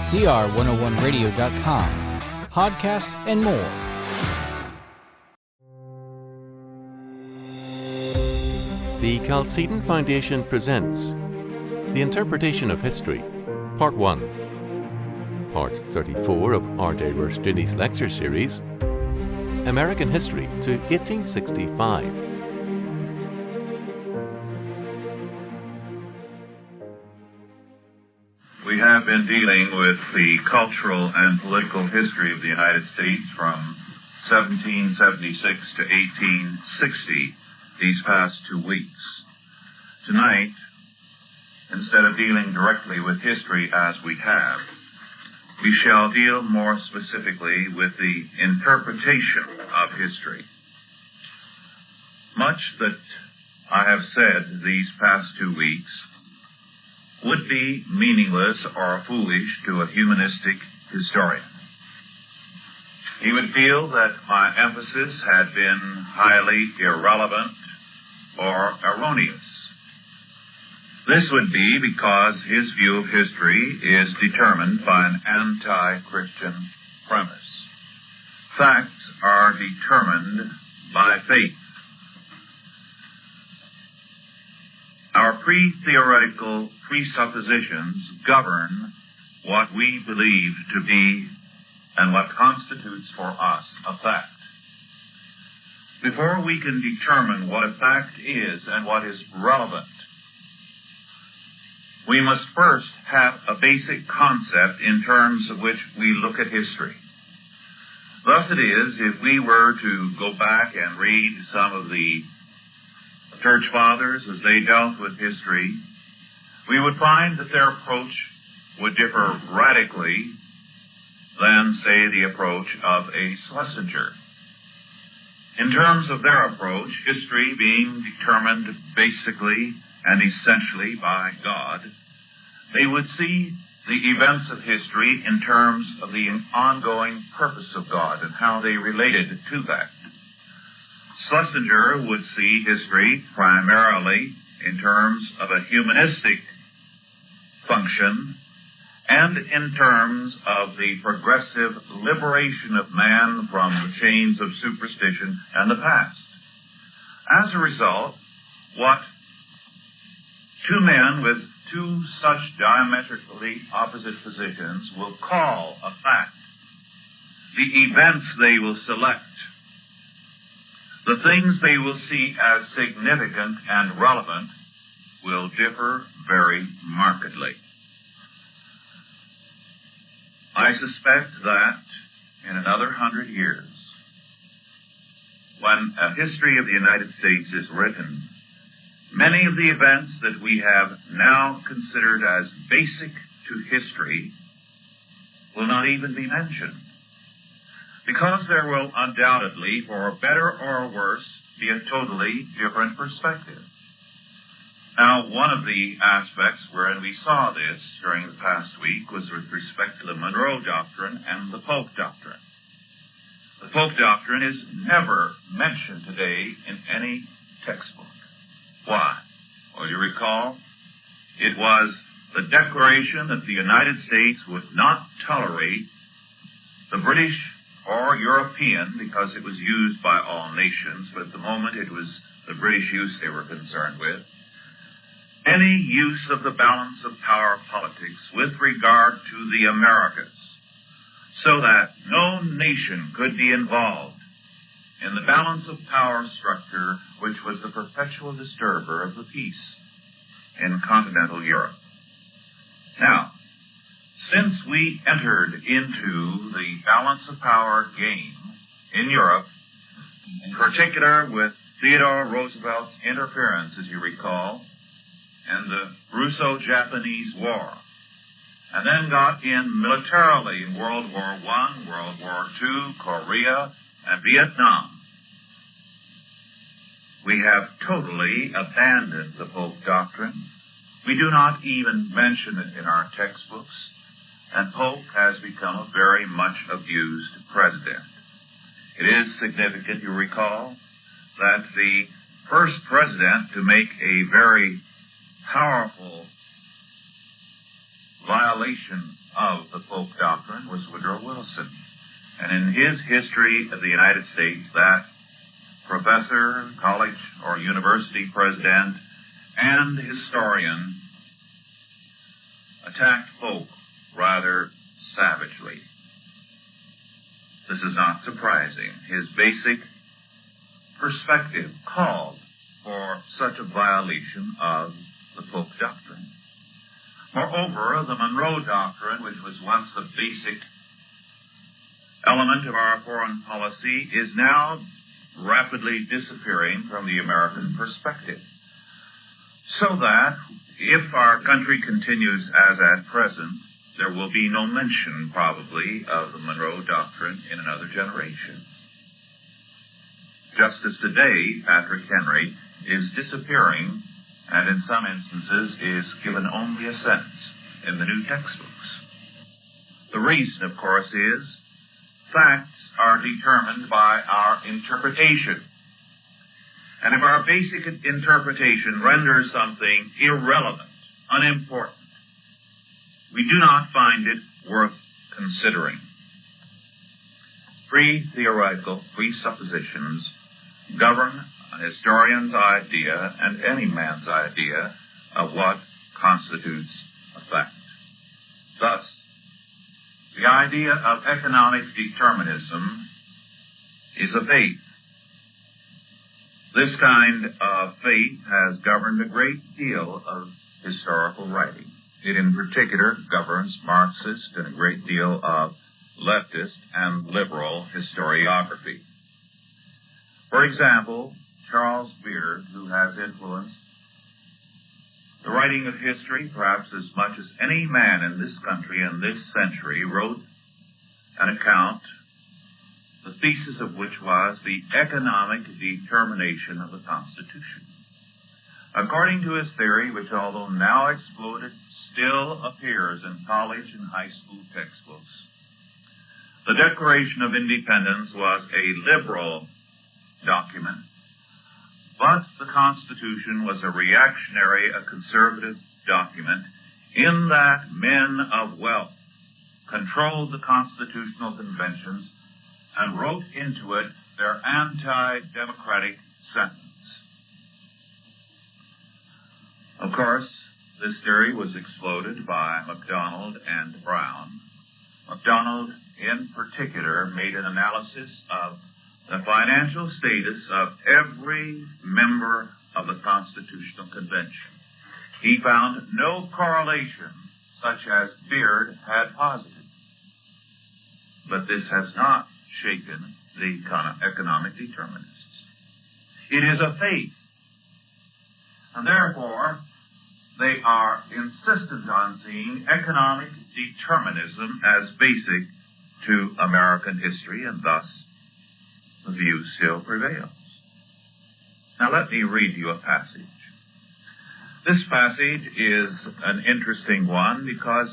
CR101radio.com, podcasts, and more. The Chalcedon Foundation presents The Interpretation of History, Part 1, Part 34 of R.J. Rushdoony's lecture series, American History to 1865. We have been dealing with the cultural and political history of the United States from 1776 to 1860 these past 2 weeks. Tonight, instead of dealing directly with history as we have, we shall deal more specifically with the interpretation of history. Much that I have said these past 2 weeks would be meaningless or foolish to a humanistic historian. He would feel that my emphasis had been highly irrelevant or erroneous. This would be because his view of history is determined by an anti-Christian premise. Facts are determined by faith. Our pre-theoretical presuppositions govern what we believe to be and what constitutes for us a fact. Before we can determine what a fact is and what is relevant, we must first have a basic concept in terms of which we look at history. Thus it is, if we were to go back and read some of the Church Fathers as they dealt with history, we would find that their approach would differ radically than, say, the approach of a Schlesinger. In terms of their approach, history being determined basically and essentially by God, they would see the events of history in terms of the ongoing purpose of God and how they related to that. Schlesinger would see history primarily in terms of a humanistic function and in terms of the progressive liberation of man from the chains of superstition and the past. As a result, what two men with two such diametrically opposite positions will call a fact, the events they will select, the things they will see as significant and relevant, will differ very markedly. I suspect that in another 100 years, when a history of the United States is written, many of the events that we have now considered as basic to history will not even be mentioned, because there will undoubtedly, for better or worse, be a totally different perspective. Now, one of the aspects wherein we saw this during the past week was with respect to the Monroe Doctrine and the Polk Doctrine. The Polk Doctrine is never mentioned today in any textbook. Why? Well, you recall, it was the declaration that the United States would not tolerate the British or European, because it was used by all nations, but at the moment it was the British use they were concerned with, any use of the balance of power politics with regard to the Americas, so that no nation could be involved in the balance of power structure which was the perpetual disturber of the peace in continental Europe. Now, since we entered into the balance of power game in Europe, in particular with Theodore Roosevelt's interference, as you recall, in the Russo-Japanese War, and then got in militarily in World War I, World War II, Korea, and Vietnam, we have totally abandoned the Polk Doctrine. We do not even mention it in our textbooks, and Polk has become a very much abused president. It is significant, you recall, that the first president to make a very powerful violation violation of the folk doctrine was Woodrow Wilson. And in his History of the United States, that professor, college or university president, and historian attacked folk rather savagely. This is not surprising. His basic perspective called for such a violation of the folk doctrine. Moreover, the Monroe Doctrine, which was once the basic element of our foreign policy, is now rapidly disappearing from the American perspective. So that, if our country continues as at present, there will be no mention, probably, of the Monroe Doctrine in another generation. Just as today, Patrick Henry is disappearing, and in some instances is given only a sentence in the new textbooks. The reason, of course, is facts are determined by our interpretation. And if our basic interpretation renders something irrelevant, unimportant, we do not find it worth considering. Pre-theoretical presuppositions govern a historian's idea and any man's idea of what constitutes a fact. Thus, the idea of economic determinism is a faith. This kind of faith has governed a great deal of historical writing. It in particular governs Marxist and a great deal of leftist and liberal historiography. For example, Charles Beard, who has influenced the writing of history perhaps as much as any man in this country in this century, wrote an account, the thesis of which was the economic determination of the Constitution. According to his theory, which although now exploded, still appears in college and high school textbooks, the Declaration of Independence was a liberal document, but the Constitution was a reactionary, a conservative document, in that men of wealth controlled the constitutional conventions and wrote into it their anti-democratic sentence. Of course, this theory was exploded by MacDonald and Brown. MacDonald, in particular, made an analysis of the financial status of every member of the Constitutional Convention. He found no correlation such as Beard had posited. But this has not shaken the economic determinists. It is a faith. And therefore, they are insistent on seeing economic determinism as basic to American history, and thus the view still prevails. Now let me read you a passage. This passage is an interesting one because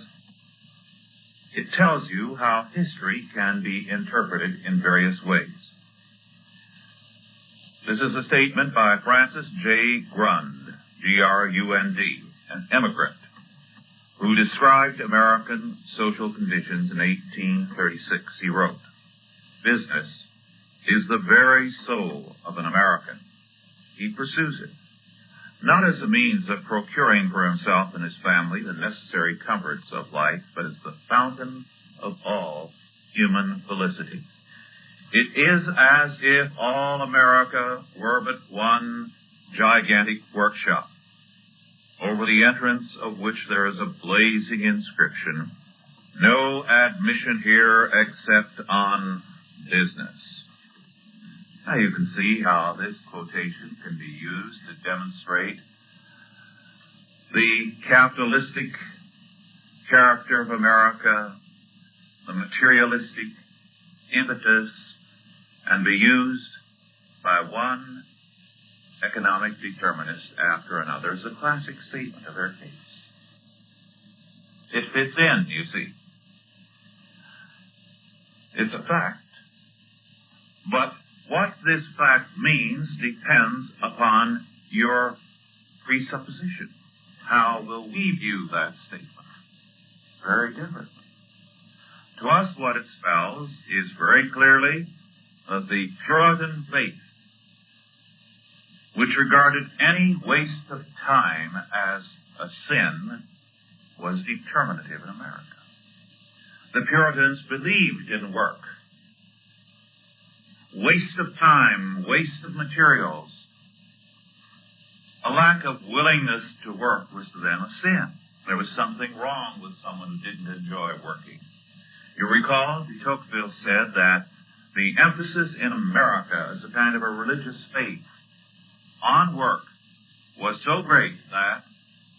it tells you how history can be interpreted in various ways. This is a statement by Francis J. Grund, G-R-U-N-D, an immigrant, who described American social conditions in 1836. He wrote, "Business is the very soul of an American. He pursues it, not as a means of procuring for himself and his family the necessary comforts of life, but as the fountain of all human felicity. It is as if all America were but one gigantic workshop, over the entrance of which there is a blazing inscription, 'No admission here except on business.'" Now you can see how this quotation can be used to demonstrate the capitalistic character of America, the materialistic impetus, and be used by one economic determinist after another as a classic statement of their case. It fits in, you see. It's a fact. But what this fact means depends upon your presupposition. How will we view that statement? very differently. To us, what it spells is very clearly that the Puritan faith, which regarded any waste of time as a sin, was determinative in America. The Puritans believed in work. Waste of time, waste of materials, a lack of willingness to work was to them a sin. There was something wrong with someone who didn't enjoy working. You recall, de Tocqueville said that the emphasis in America as a kind of a religious faith on work was so great that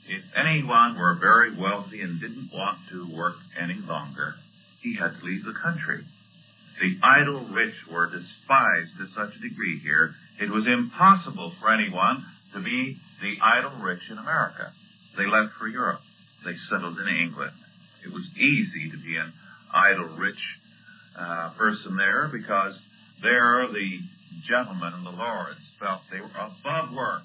if anyone were very wealthy and didn't want to work any longer, he had to leave the country. The idle rich were despised to such a degree here, it was impossible for anyone to be the idle rich in America. They left for Europe. They settled in England. It was easy to be an idle rich person there because there the gentlemen and the lords felt they were above work.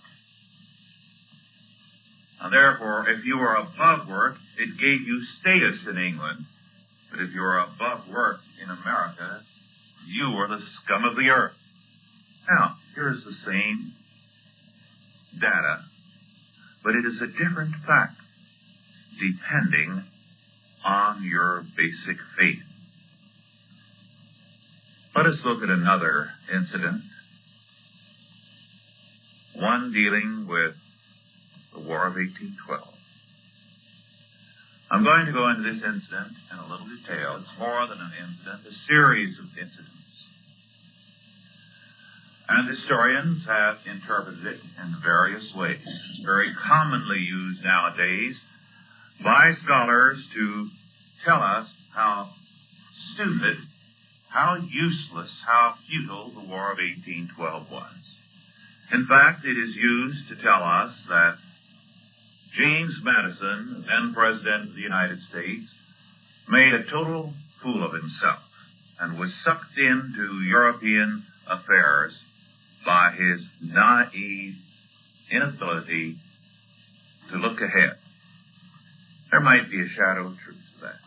And therefore, if you were above work, it gave you status in England. But if you were above work in America, you were the scum of the earth. Now, here's the same data, but it is a different fact depending on your basic faith. Let us look at another incident, one dealing with the War of 1812. I'm going to go into this incident in a little detail. It's more than an incident, a series of incidents. And historians have interpreted it in various ways. It's very commonly used nowadays by scholars to tell us how stupid, how useless, how futile the War of 1812 was. In fact, it is used to tell us that James Madison, then President of the United States, made a total fool of himself and was sucked into European affairs by his naive inability to look ahead. There might be a shadow of truth to that,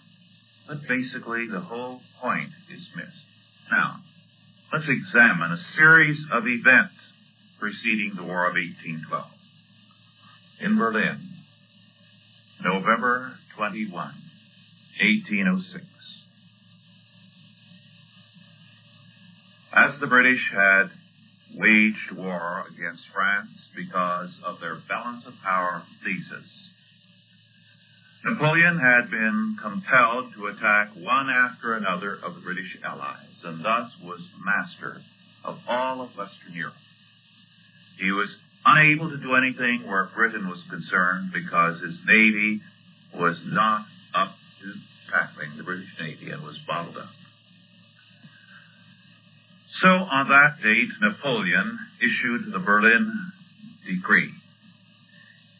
but basically the whole point is missed. Now, let's examine a series of events preceding the War of 1812. In Berlin, November 21, 1806. As the British had waged war against France because of their balance of power thesis, Napoleon had been compelled to attack one after another of the British allies, and thus was master of all of Western Europe. He was unable to do anything where Britain was concerned because his navy was not up to tackling the British Navy and was bottled up. So on that date, Napoleon issued the Berlin Decree.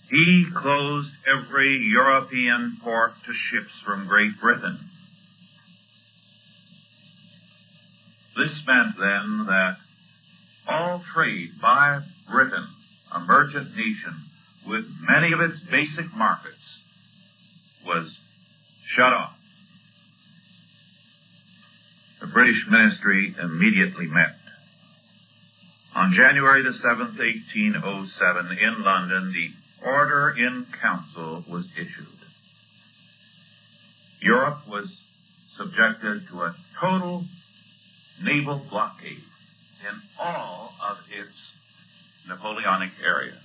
He closed every European port to ships from Great Britain. This meant then that all trade by Britain, a merchant nation, with many of its basic markets, was shut off. The British ministry immediately met. On January the 7th, 1807, in London, the Order in Council was issued. Europe was subjected to a total naval blockade in all of its Napoleonic areas.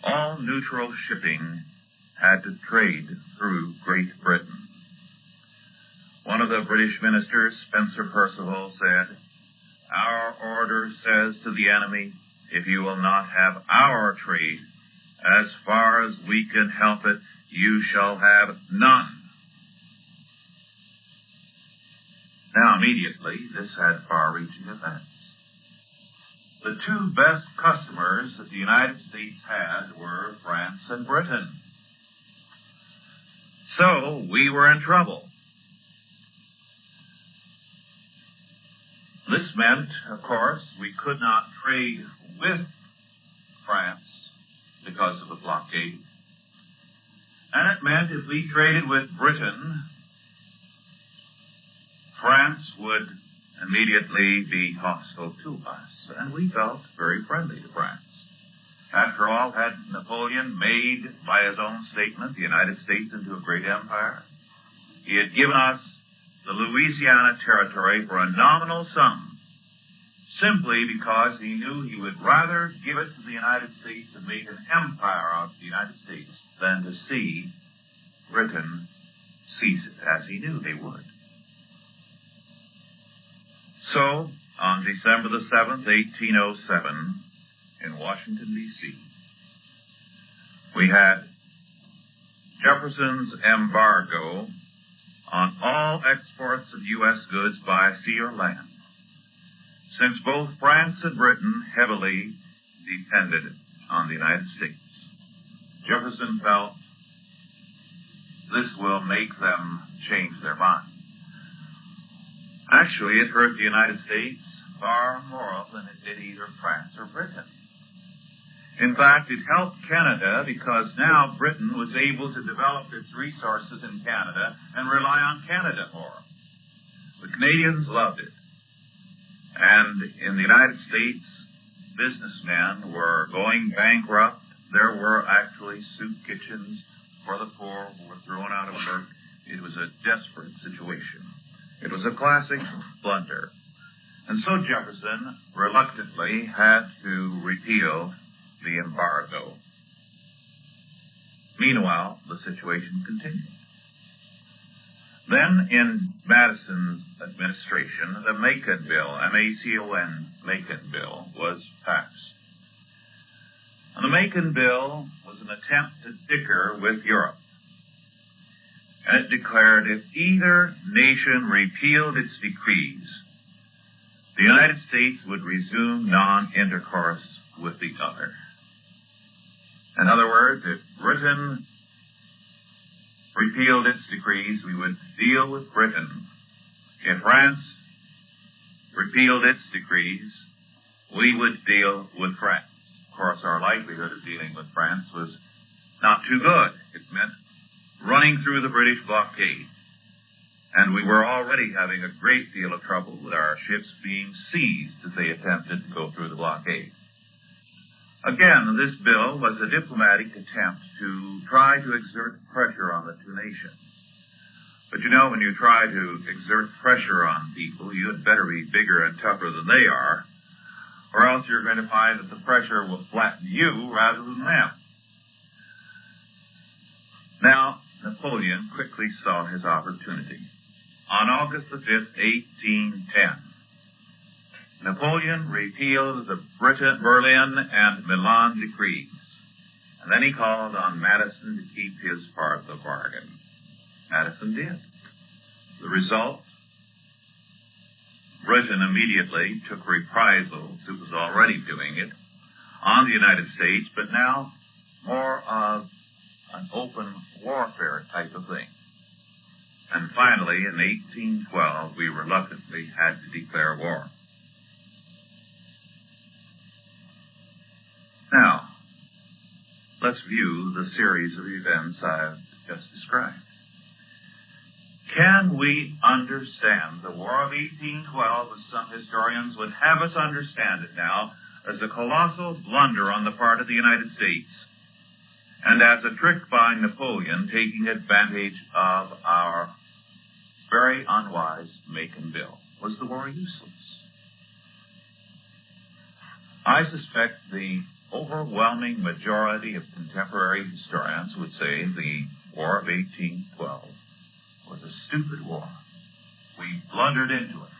All neutral shipping had to trade through Great Britain. One of the British ministers, Spencer Perceval, said, "Our order says to the enemy, if you will not have our trade, as far as we can help it, you shall have none." Now, immediately, this had far-reaching effects. The two best customers that the United States had were France and Britain. So, we were in trouble. This meant, of course, we could not trade with France because of the blockade. And it meant if we traded with Britain, France would immediately be hostile to us. And we felt very friendly to France. After all, had Napoleon made, by his own statement, the United States into a great empire? He had given us the Louisiana Territory for a nominal sum, simply because he knew he would rather give it to the United States and make an empire of the United States than to see Britain seize it, as he knew they would. So, on December the 7th, 1807, in Washington, D.C., we had Jefferson's embargo on all exports of U.S. goods by sea or land, since both France and Britain heavily depended on the United States. Jefferson felt this will make them change their mind. Actually, it hurt the United States far more than it did either France or Britain. In fact, it helped Canada because now Britain was able to develop its resources in Canada and rely on Canada more. The Canadians loved it. And in the United States, businessmen were going bankrupt. There were actually soup kitchens for the poor who were thrown out of work. It was a desperate situation. It was a classic blunder. And so Jefferson reluctantly had to repeal the embargo. Meanwhile, the situation continued. Then, in Madison's administration, the Macon Bill, M-A-C-O-N, Macon Bill, was passed. And the Macon Bill was an attempt to dicker with Europe. And it declared if either nation repealed its decrees, the United States would resume non-intercourse with the other. In other words, if Britain repealed its decrees, we would deal with Britain. If France repealed its decrees, we would deal with France. Of course, our likelihood of dealing with France was not too good. It meant running through the British blockade. And we were already having a great deal of trouble with our ships being seized as they attempted to go through the blockade. Again, this bill was a diplomatic attempt to try to exert pressure on the two nations. But you know, when you try to exert pressure on people, you had better be bigger and tougher than they are, or else you're going to find that the pressure will flatten you rather than them. Now, Napoleon quickly saw his opportunity. On August the 5th, 1810, Napoleon repealed the Berlin and Milan decrees, and then he called on Madison to keep his part of the bargain. Madison did. The result? Britain immediately took reprisals. It was already doing it on the United States, but now more of an open warfare type of thing. And finally, in 1812, we reluctantly had to declare war. Now, let's view the series of events I've just described. Can we understand the War of 1812, as some historians would have us understand it now, as a colossal blunder on the part of the United States, and as a trick by Napoleon taking advantage of our very unwise Macon Bill? Was the war useless? I suspect the overwhelming majority of contemporary historians would say the War of 1812 was a stupid war. We blundered into it.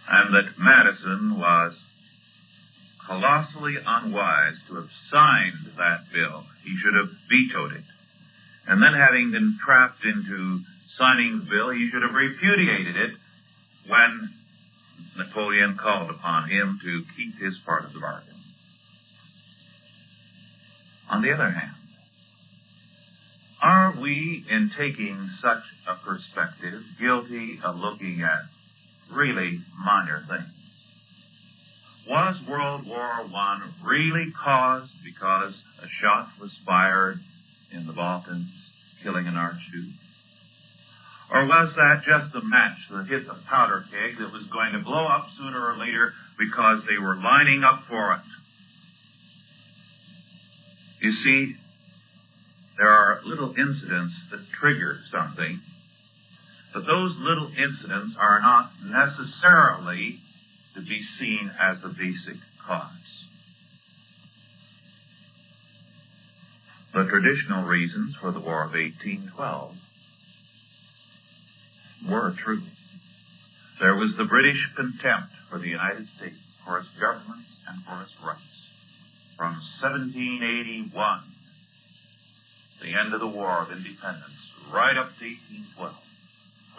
And that Madison was colossally unwise to have signed that bill. He should have vetoed it. And then, having been trapped into signing the bill, he should have repudiated it when Napoleon called upon him to keep his part of the bargain. On the other hand, are we, in taking such a perspective, guilty of looking at really minor things? Was World War I really caused because a shot was fired in the Balkans, killing an archduke? Or was that just a match that hit the powder keg that was going to blow up sooner or later because they were lining up for it? You see, there are little incidents that trigger something, but those little incidents are not necessarily to be seen as the basic cause. The traditional reasons for the War of 1812 were true. There was the British contempt for the United States, for its government and for its rights. From 1781, the end of the War of Independence, right up to 1812,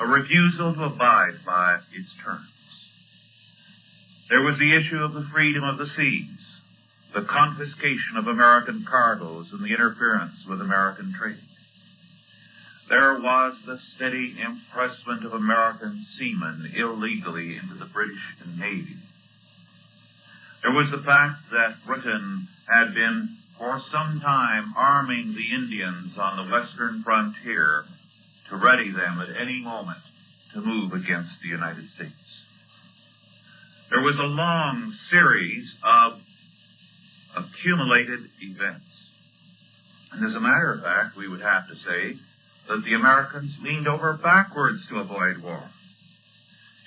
a refusal to abide by its terms. There was the issue of the freedom of the seas, the confiscation of American cargoes and the interference with American trade. There was the steady impressment of American seamen illegally into the British Navy. There was the fact that Britain had been for some time arming the Indians on the western frontier to ready them at any moment to move against the United States. There was a long series of accumulated events. And as a matter of fact, we would have to say that the Americans leaned over backwards to avoid war.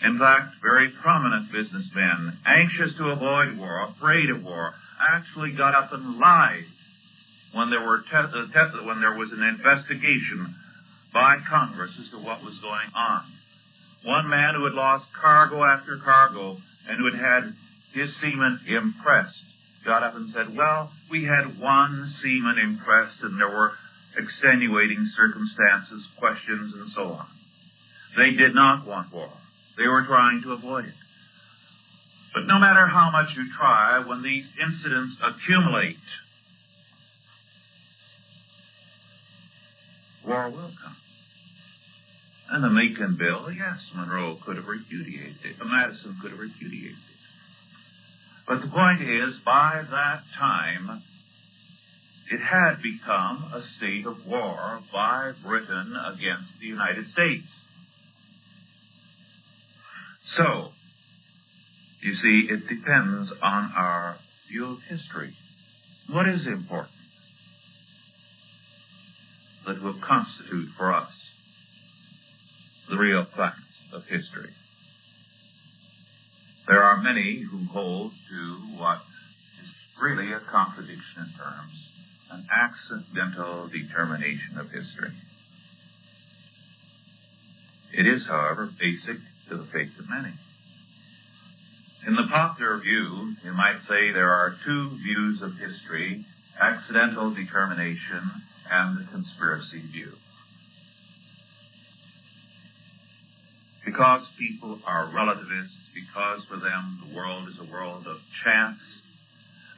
In fact, very prominent businessmen, anxious to avoid war, afraid of war, actually got up and lied when there was an investigation by Congress as to what was going on. One man who had lost cargo after cargo and who had had his seamen impressed got up and said, well, we had one seaman impressed and there were extenuating circumstances, questions, and so on. They did not want war. They were trying to avoid it. But no matter how much you try, when these incidents accumulate, war will come. And the Macon Bill, yes, Monroe could have repudiated it. Madison could have repudiated it. But the point is, by that time, it had become a state of war by Britain against the United States. So, you see, it depends on our view of history. What is important that will constitute for us the real facts of history? There are many who hold to what is really a contradiction in terms, an accidental determination of history. It is, however, basic to the faith of many. In the popular view, you might say there are two views of history, accidental determination and the conspiracy view. Because people are relativists, because for them the world is a world of chance,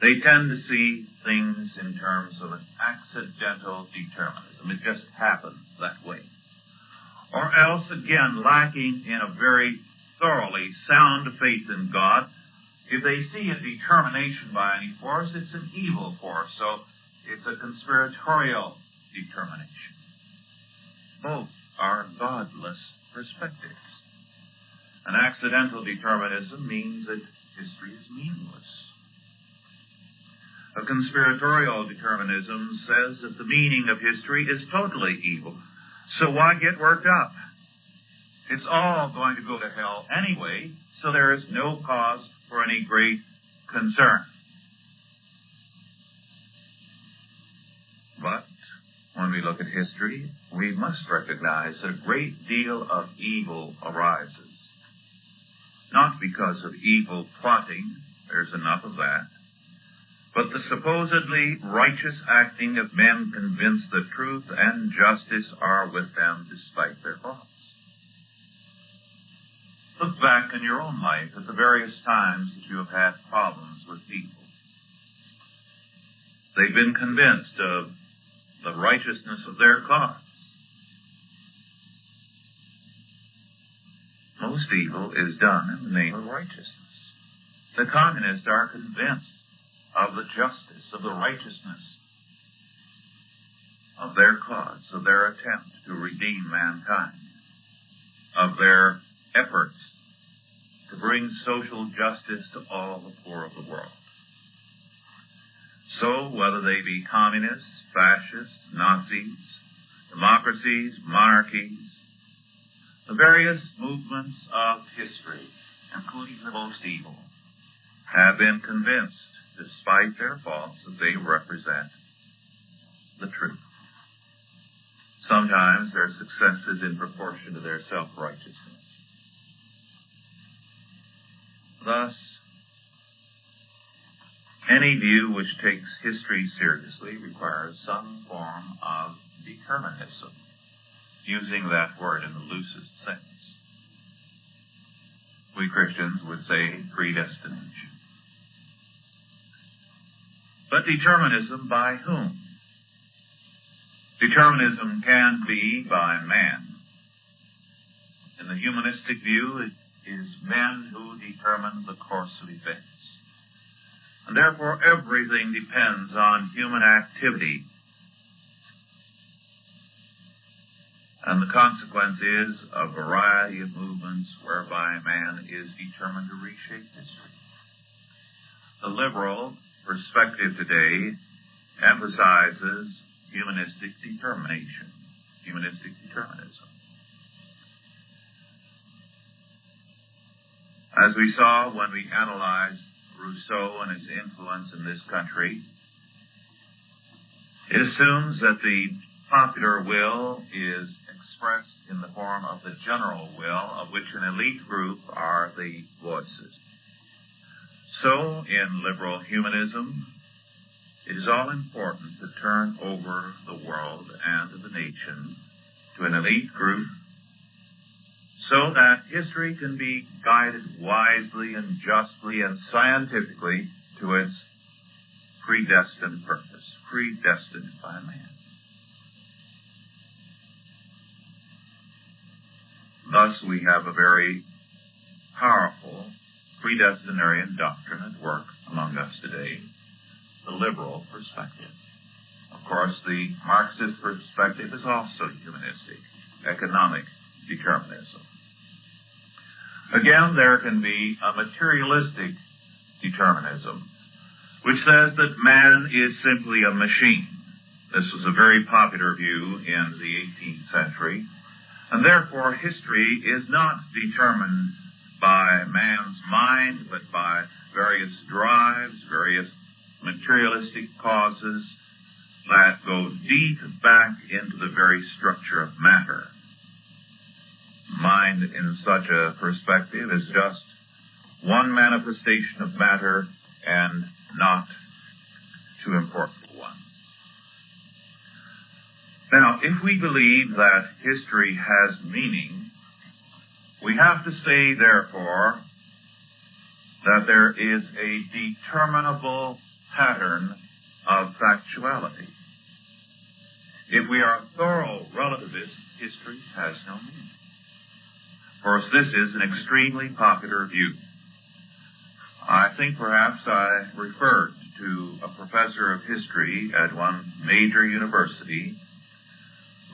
they tend to see things in terms of an accidental determinism. It just happens that way. Or else, again, lacking in a very thoroughly sound faith in God, if they see a determination by any force, it's an evil force, so it's a conspiratorial determination. Both are godless perspectives. An accidental determinism means that history is meaningless. A conspiratorial determinism says that the meaning of history is totally evil. So why get worked up? It's all going to go to hell anyway, so there is no cause for any great concern. But when we look at history, we must recognize that a great deal of evil arises. Not because of evil plotting, there's enough of that, but the supposedly righteous acting of men convinced that truth and justice are with them despite their faults. Look back in your own life at the various times that you have had problems with people. They've been convinced of the righteousness of their cause. Most evil is done in the name of righteousness. The communists are convinced of the justice, of the righteousness of their cause, of their attempt to redeem mankind, of their efforts to bring social justice to all the poor of the world. So, whether they be communists, fascists, Nazis, democracies, monarchies, the various movements of history, including the most evil, have been convinced, despite their faults, that they represent the truth. Sometimes their success is in proportion to their self-righteousness. Thus, any view which takes history seriously requires some form of determinism, using that word in the loosest sense. We Christians would say predestination. But determinism by whom? Determinism can be by man. In the humanistic view, it is men who determine the course of events. And therefore, everything depends on human activity. And the consequence is a variety of movements whereby man is determined to reshape history. The liberal perspective today emphasizes humanistic determination, humanistic determinism. As we saw when we analyzed Rousseau and his influence in this country, it assumes that the popular will is expressed in the form of the general will, of which an elite group are the voices. So, in liberal humanism, it is all important to turn over the world and the nation to an elite group so that history can be guided wisely and justly and scientifically to its predestined purpose, predestined by man. Thus, we have a very powerful predestinarian doctrine at work among us today, the liberal perspective. Of course, the Marxist perspective is also humanistic, economic determinism. Again, there can be a materialistic determinism, which says that man is simply a machine. This was a very popular view in the 18th century, and therefore history is not determined by man's mind, but by various drives, various materialistic causes that go deep back into the very structure of matter. Mind in such a perspective is just one manifestation of matter and not too important one. Now, if we believe that history has meaning, we have to say, therefore, that there is a determinable pattern of factuality. If we are thorough relativists, history has no meaning. Of course, this is an extremely popular view. I think perhaps I referred to a professor of history at one major university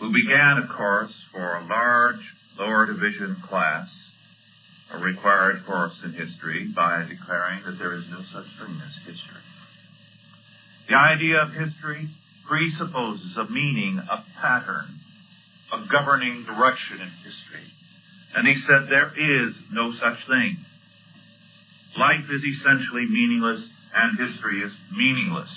who began a course for a large lower division class, a required course in history, by declaring that there is no such thing as history. The idea of history presupposes a meaning, a pattern, a governing direction in history. And he said there is no such thing. Life is essentially meaningless, and history is meaningless.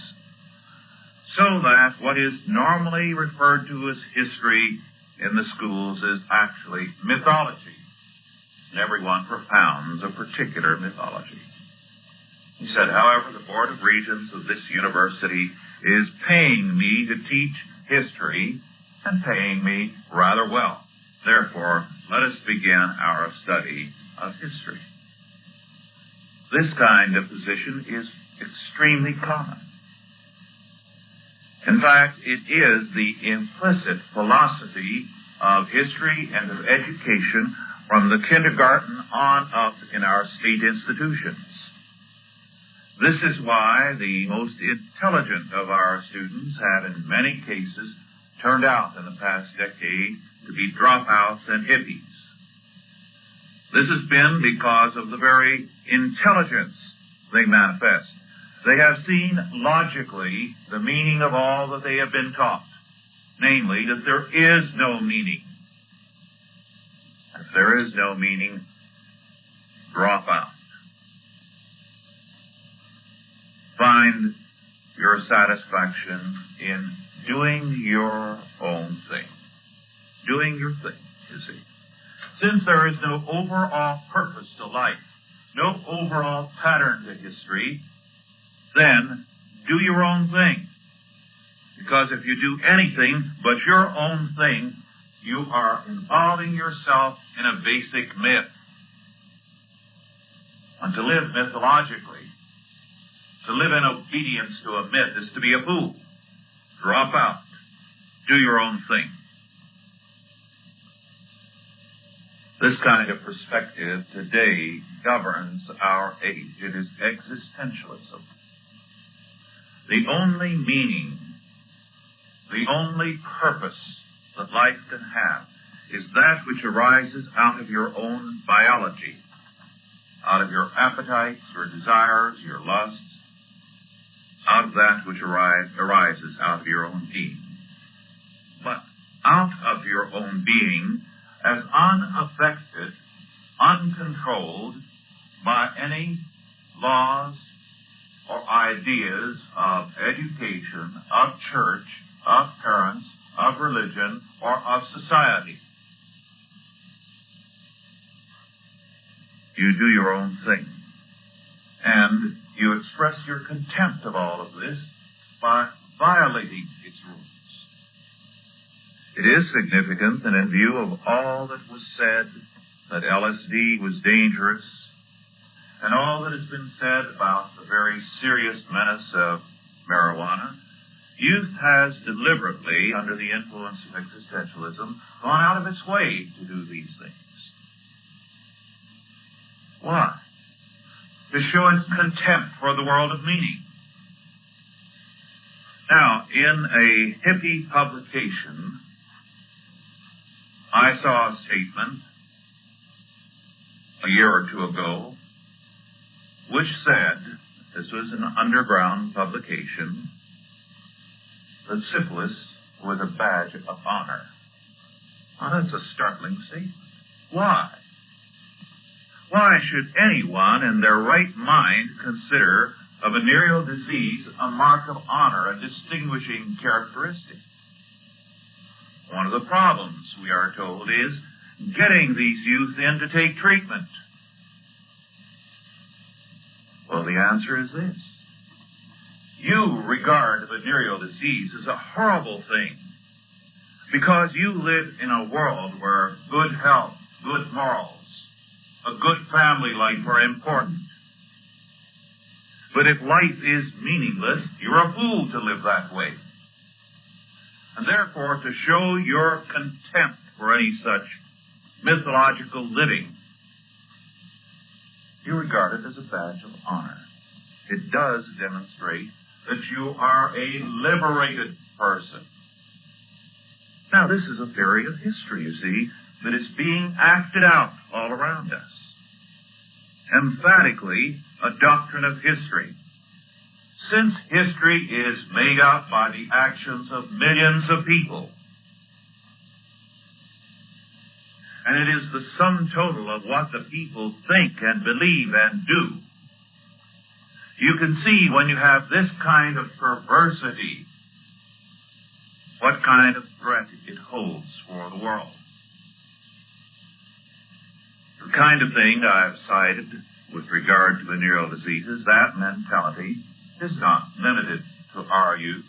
So that what is normally referred to as history in the schools is actually mythology. And everyone propounds a particular mythology. He said, however, the Board of Regents of this university is paying me to teach history, and paying me rather well. Therefore, let us begin our study of history. This kind of position is extremely common. In fact, it is the implicit philosophy of history and of education from the kindergarten on up in our state institutions. This is why the most intelligent of our students have in many cases turned out in the past decade to be dropouts and hippies. This has been because of the very intelligence they manifest. They have seen logically the meaning of all that they have been taught, namely that there is no meaning. If there is no meaning, drop out. Find your satisfaction in doing your own thing. Doing your thing, you see. Since there is no overall purpose to life, no overall pattern to history, then do your own thing. Because if you do anything but your own thing, you are involving yourself in a basic myth. And to live mythologically, to live in obedience to a myth, is to be a fool. Drop out. Do your own thing. This kind of perspective today governs our age. It is existentialism. The only meaning, the only purpose that life can have is that which arises out of your own biology, out of your appetites, your desires, your lusts, out of that which arises out of your own being. But out of your own being, as unaffected, uncontrolled by any laws or ideas of education, of church, of parents, of religion, or of society. You do your own thing. And you express your contempt of all of this by violating its rules. It is significant that in view of all that was said, that LSD was dangerous, and all that has been said about the very serious menace of marijuana, youth has deliberately, under the influence of existentialism, gone out of its way to do these things. Why? To show its contempt for the world of meaning. Now, in a hippie publication, I saw a statement a year or two ago which said, this was an underground publication, that syphilis was a badge of honor. Now, that's a startling statement. Why? Why should anyone in their right mind consider a venereal disease a mark of honor, a distinguishing characteristic? One of the problems, we are told, is getting these youth in to take treatment. Well, the answer is this. You regard venereal disease as a horrible thing because you live in a world where good health, good morals, a good family life are important. But if life is meaningless, you're a fool to live that way. And therefore, to show your contempt for any such mythological living, you regard it as a badge of honor. It does demonstrate that you are a liberated person. Now, this is a theory of history, you see, that is being acted out all around us. Emphatically, a doctrine of history. Since history is made up by the actions of millions of people, and it is the sum total of what the people think and believe and do, you can see when you have this kind of perversity, what kind of threat it holds for the world. The kind of thing I've cited with regard to venereal diseases, that mentality is not limited to our youth.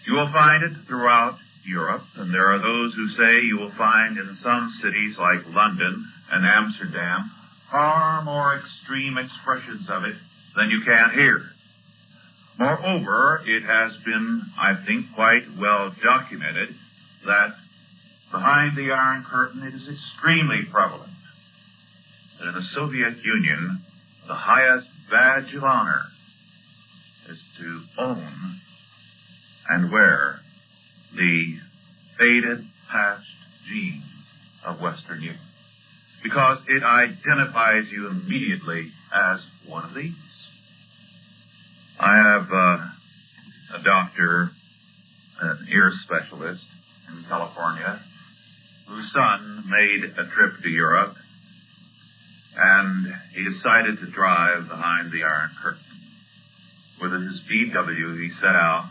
You will find it throughout Europe, and there are those who say you will find in some cities like London and Amsterdam far more extreme expressions of it than you can here. Moreover, it has been, I think, quite well documented that behind the Iron Curtain it is extremely prevalent that in the Soviet Union the highest badge of honor is to own and wear the faded past genes of Western youth, because it identifies you immediately as one of these. I have a doctor, an ear specialist in California, whose son made a trip to Europe, and he decided to drive behind the Iron Curtain. With his VW, he set out,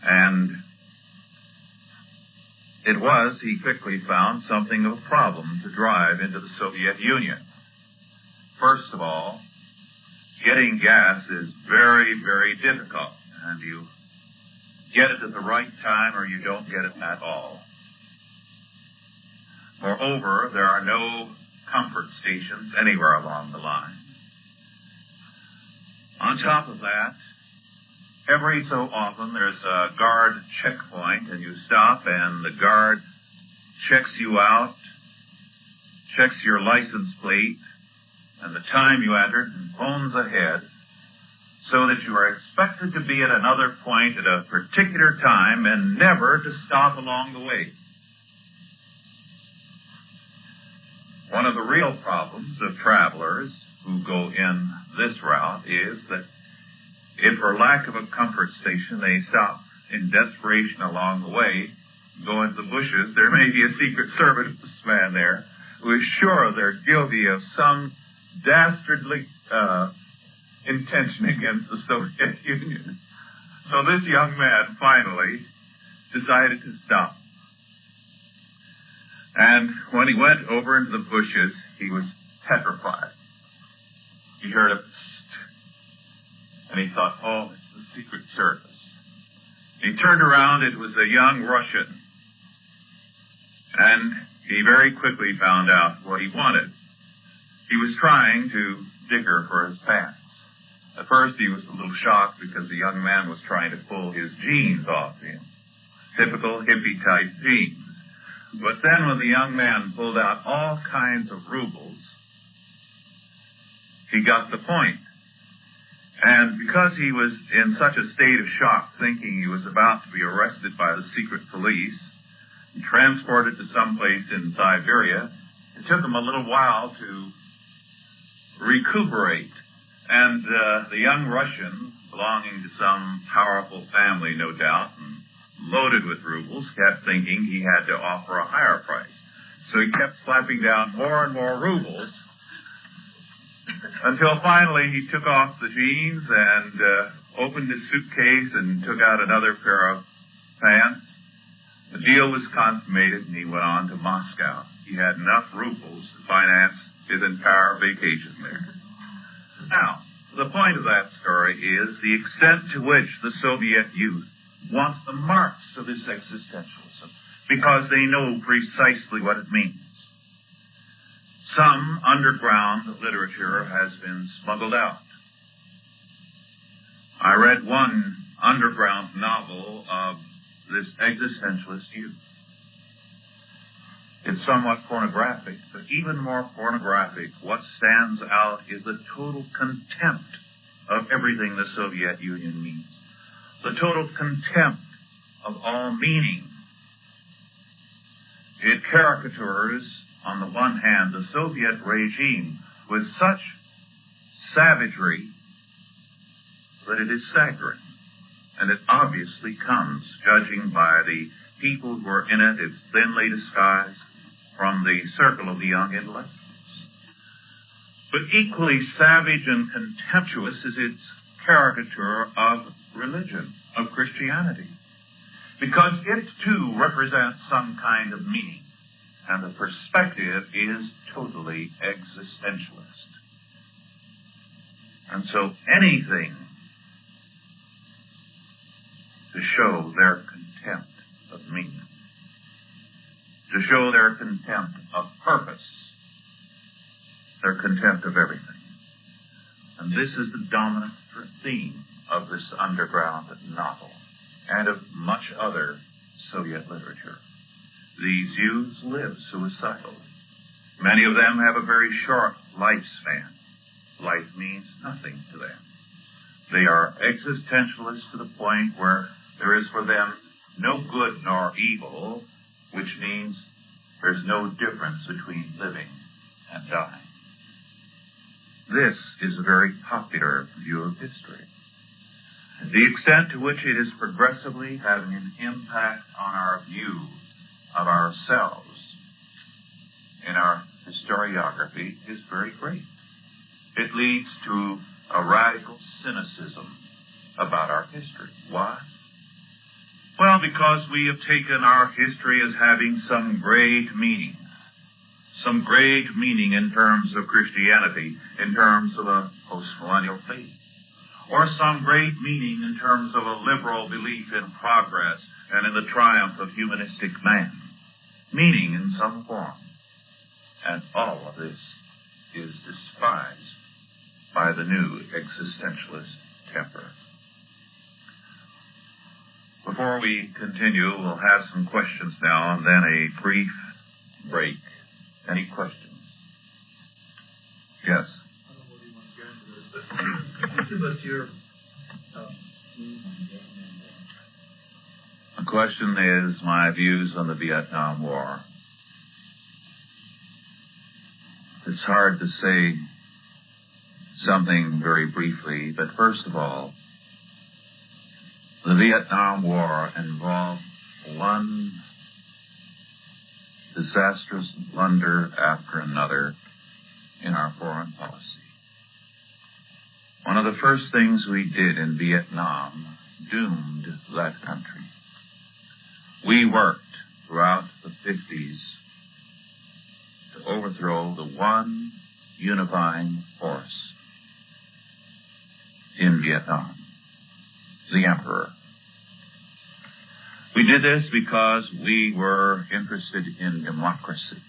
and he quickly found something of a problem to drive into the Soviet Union. First of all, getting gas is very, very difficult, and you get it at the right time or you don't get it at all. Moreover, there are no comfort stations anywhere along the line. On top of that, every so often there's a guard checkpoint, and you stop and the guard checks you out, checks your license plate and the time you entered, and phones ahead so that you are expected to be at another point at a particular time and never to stop along the way. One of the real problems of travelers who go in this route is that if for lack of a comfort station they stop in desperation along the way, go into the bushes, there may be a Secret Service man there who is sure they're guilty of some dastardly intention against the Soviet Union. So this young man finally decided to stop. And when he went over into the bushes, he was petrified. He heard a psst, and he thought, oh, it's the Secret Service. He turned around, it was a young Russian. And he very quickly found out what he wanted. He was trying to dicker for his pants. At first he was a little shocked because the young man was trying to pull his jeans off him. Typical hippie-type jeans. But then when the young man pulled out all kinds of rubles, he got the point. And because he was in such a state of shock, thinking he was about to be arrested by the secret police and transported to someplace in Siberia, it took him a little while to recuperate. And the young Russian, belonging to some powerful family, no doubt, and loaded with rubles, kept thinking he had to offer a higher price. So he kept slapping down more and more rubles until finally he took off the jeans and opened his suitcase and took out another pair of pants. The deal was consummated, and he went on to Moscow. He had enough rubles to finance his entire vacation there. Now, the point of that story is the extent to which the Soviet youth want the marks of this existentialism, because they know precisely what it means. Some underground literature has been smuggled out. I read one underground novel of this existentialist youth. It's somewhat pornographic, but even more pornographic, what stands out is the total contempt of everything the Soviet Union means. The total contempt of all meaning. It caricatures, on the one hand, the Soviet regime with such savagery that it is staggering. And it obviously comes, judging by the people who are in it, it's thinly disguised, from the circle of the young intellectuals. But equally savage and contemptuous is its caricature of religion, of Christianity, because it too represents some kind of meaning, and the perspective is totally existentialist. And so anything to show their contempt of meaning, to show their contempt of purpose, their contempt of everything. And this is the dominant theme of this underground novel and of much other Soviet literature. These youths live suicidally. Many of them have a very short lifespan. Life means nothing to them. They are existentialists to the point where there is for them no good nor evil, which means there's no difference between living and dying. This is a very popular view of history. The extent to which it is progressively having an impact on our view of ourselves in our historiography is very great. It leads to a radical cynicism about our history. Why? Well, because we have taken our history as having some great meaning in terms of Christianity, in terms of a post-millennial faith, or some great meaning in terms of a liberal belief in progress and in the triumph of humanistic man. Meaning in some form. And all of this is despised by the new existentialist temper. Before we continue, we'll have some questions now and then a brief break. Any questions? Yes. I don't know whether you want to get into this, but can you give us your views on the Vietnam War? The question is my views on the Vietnam War. It's hard to say something very briefly, but first of all, the Vietnam War involved one disastrous blunder after another in our foreign policy. One of the first things we did in Vietnam doomed that country. We worked throughout the 50s to overthrow the one unifying force in Vietnam, the Emperor. We did this because we were interested in democracy.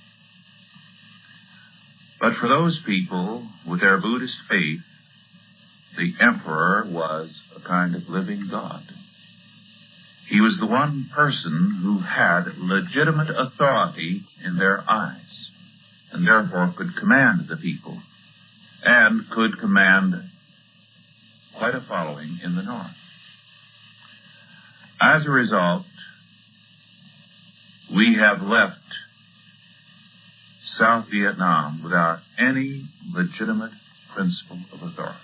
But for those people with their Buddhist faith, the Emperor was a kind of living God. He was the one person who had legitimate authority in their eyes, and therefore could command the people, and could command quite a following in the North. As a result, we have left South Vietnam without any legitimate principle of authority.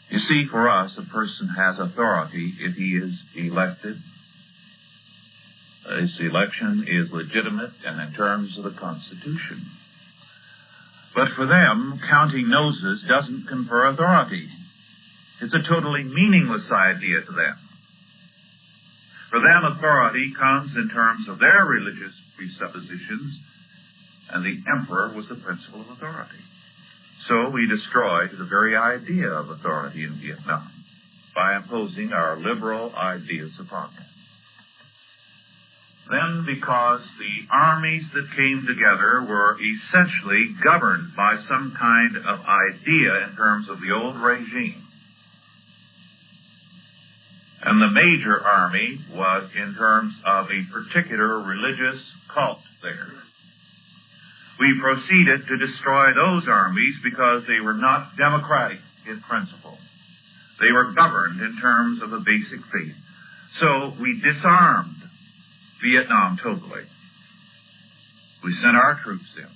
You see, for us, a person has authority if he is elected. His election is legitimate and in terms of the Constitution. But for them, counting noses doesn't confer authority. It's a totally meaningless idea to them. For them, authority comes in terms of their religious presuppositions, and the emperor was the principle of authority. So we destroyed the very idea of authority in Vietnam by imposing our liberal ideas upon them. Then, because the armies that came together were essentially governed by some kind of idea in terms of the old regime, and the major army was in terms of a particular religious cult there, we proceeded to destroy those armies because they were not democratic in principle. They were governed in terms of a basic faith. So we disarmed Vietnam totally. We sent our troops in.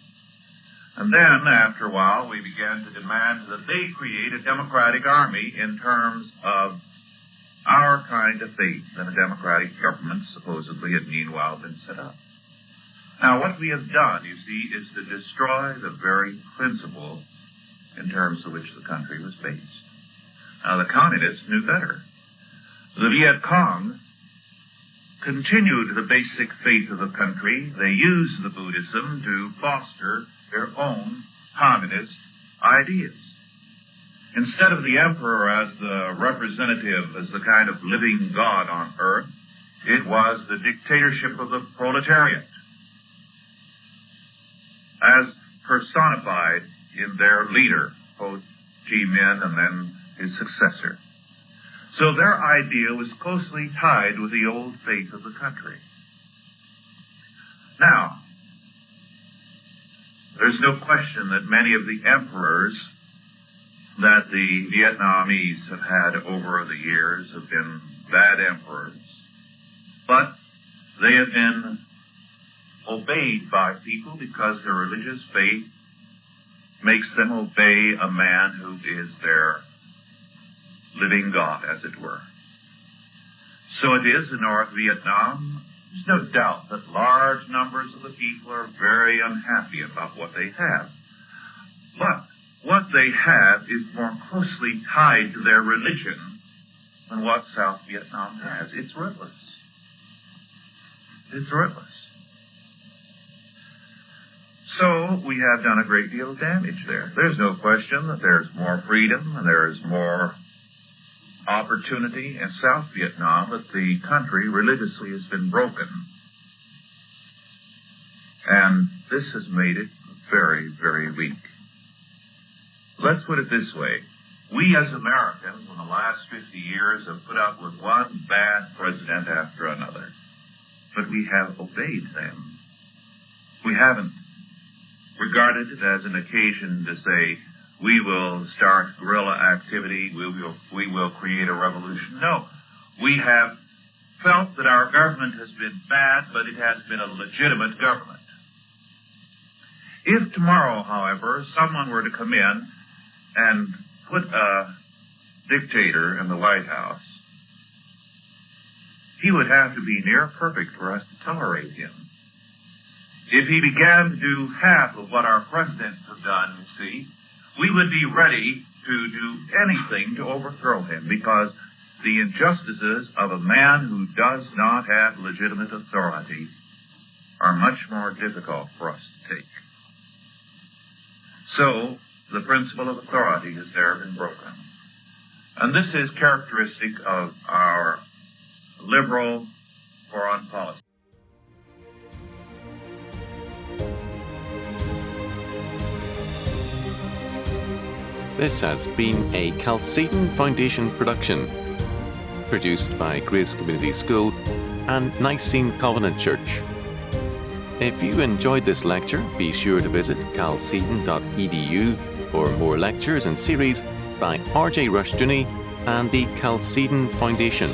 And then, after a while, we began to demand that they create a democratic army in terms of our kind of faith, and a democratic government supposedly had meanwhile been set up. Now, what we have done, you see, is to destroy the very principle in terms of which the country was based. Now, the communists knew better. The Viet Cong continued the basic faith of the country. They used the Buddhism to foster their own communist ideas. Instead of the emperor as the representative, as the kind of living God on earth, it was the dictatorship of the proletariat, as personified in their leader, Ho Chi Minh, and then his successor. So their idea was closely tied with the old faith of the country. Now, there's no question that many of the emperors that the Vietnamese have had over the years have been bad emperors, but they have been obeyed by people because their religious faith makes them obey a man who is their living God, as it were. So it is in North Vietnam. There's no doubt that large numbers of the people are very unhappy about what they have. But what they have is more closely tied to their religion than what South Vietnam has. It's rootless. It's rootless. So we have done a great deal of damage there. There's no question that there's more freedom and there's more opportunity in South Vietnam, but the country religiously has been broken. And this has made it very, very weak. Let's put it this way. We as Americans in the last 50 years have put up with one bad president after another. But we have obeyed them. We haven't regarded it as an occasion to say, we will start guerrilla activity, we will create a revolution. No. We have felt that our government has been bad, but it has been a legitimate government. If tomorrow, however, someone were to come in and put a dictator in the White House, he would have to be near perfect for us to tolerate him. If he began to do half of what our presidents have done, you see, we would be ready to do anything to overthrow him, because the injustices of a man who does not have legitimate authority are much more difficult for us to take. So, the principle of authority has there been broken. And this is characteristic of our liberal foreign policy. This has been a Chalcedon Foundation production, produced by Grace Community School and Nicene Covenant Church. If you enjoyed this lecture, be sure to visit chalcedon.edu for more lectures and series by R.J. Rushdoony and the Chalcedon Foundation.